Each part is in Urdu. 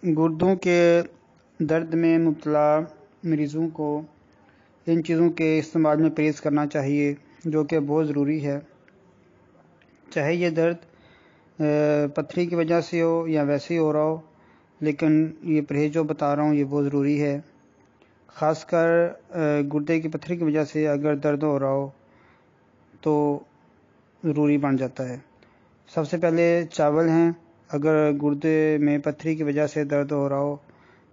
گردوں کے درد میں مبتلا مریضوں کو ان چیزوں کے استعمال میں پرہیز کرنا چاہیے جو کہ بہت ضروری ہے، چاہے یہ درد پتھری کی وجہ سے ہو یا ویسے ہی ہو رہا ہو، لیکن یہ پرہیز جو بتا رہا ہوں یہ بہت ضروری ہے۔ خاص کر گردے کی پتھری کی وجہ سے اگر درد ہو رہا ہو تو ضروری بن جاتا ہے۔ سب سے پہلے چاول ہیں، اگر گردے میں پتھری کی وجہ سے درد ہو رہا ہو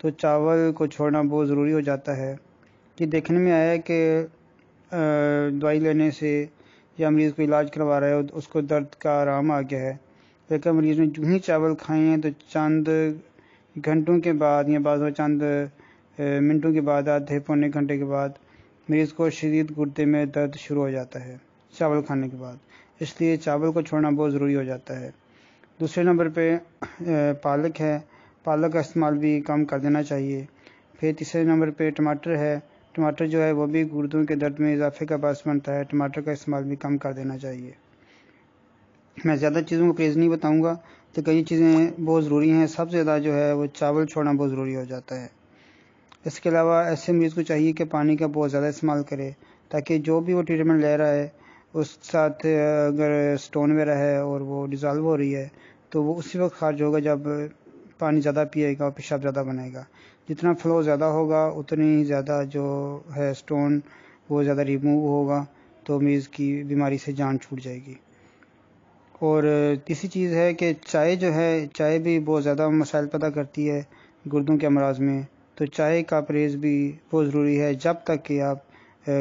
تو چاول کو چھوڑنا بہت ضروری ہو جاتا ہے۔ یہ دیکھنے میں آیا ہے کہ دوائی لینے سے یا مریض کو علاج کروا رہا ہے اس کو درد کا آرام آ گیا ہے، لیکن مریض نے جو ہی چاول کھائے ہیں تو چند گھنٹوں کے بعد یا بعض چند منٹوں کے بعد، آدھے پونے گھنٹے کے بعد مریض کو شدید گردے میں درد شروع ہو جاتا ہے چاول کھانے کے بعد۔ اس لیے چاول کو چھوڑنا بہت ضروری ہو جاتا ہے۔ دوسرے نمبر پہ پالک ہے، پالک کا استعمال بھی کم کر دینا چاہیے۔ پھر تیسرے نمبر پہ ٹماٹر ہے، ٹماٹر جو ہے وہ بھی گردوں کے درد میں اضافے کا باعث بنتا ہے، ٹماٹر کا استعمال بھی کم کر دینا چاہیے۔ میں زیادہ چیزوں کو پرہیز نہیں بتاؤں گا، تو کئی چیزیں بہت ضروری ہیں، سب سے زیادہ جو ہے وہ چاول چھوڑنا بہت ضروری ہو جاتا ہے۔ اس کے علاوہ ایسے مریض کو چاہیے کہ پانی کا بہت زیادہ استعمال کرے، تاکہ جو بھی وہ ٹریٹمنٹ لے رہا ہے اس ساتھ اگر سٹون وغیرہ ہے اور وہ ڈیزالو ہو رہی ہے تو وہ اسی وقت خارج ہوگا جب پانی زیادہ پیے گا اور پیشاب زیادہ بنائے گا۔ جتنا فلو زیادہ ہوگا اتنی ہی زیادہ جو ہے سٹون وہ زیادہ ریموو ہوگا، تو مریض کی بیماری سے جان چھوٹ جائے گی۔ اور تیسری چیز ہے کہ چائے جو ہے، چائے بھی بہت زیادہ مسائل پیدا کرتی ہے گردوں کے امراض میں، تو چائے کا پرہیز بھی بہت ضروری ہے جب تک کہ آپ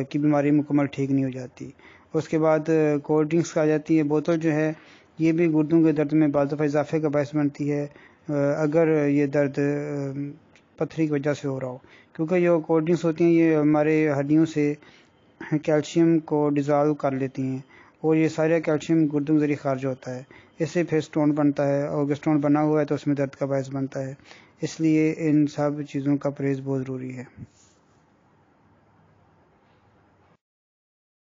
کی بیماری مکمل ٹھیک نہیں ہو جاتی۔ اس کے بعد کولڈ ڈرنکس آ جاتی ہے، بوتل جو ہے یہ بھی گردوں کے درد میں بعض دفعہ اضافے کا باعث بنتی ہے اگر یہ درد پتھری کی وجہ سے ہو رہا ہو، کیونکہ جو کولڈ ڈرنکس ہوتی ہیں یہ ہمارے ہڈیوں سے کیلشیم کو ڈیزالو کر لیتی ہیں اور یہ سارا کیلشیم گردوں کے ذریعے خارج ہوتا ہے، اس سے پھر سٹون بنتا ہے، اور اگر سٹون بنا ہوا ہے تو اس میں درد کا باعث بنتا ہے۔ اس لیے ان سب چیزوں کا پرہیز بہت ضروری ہے۔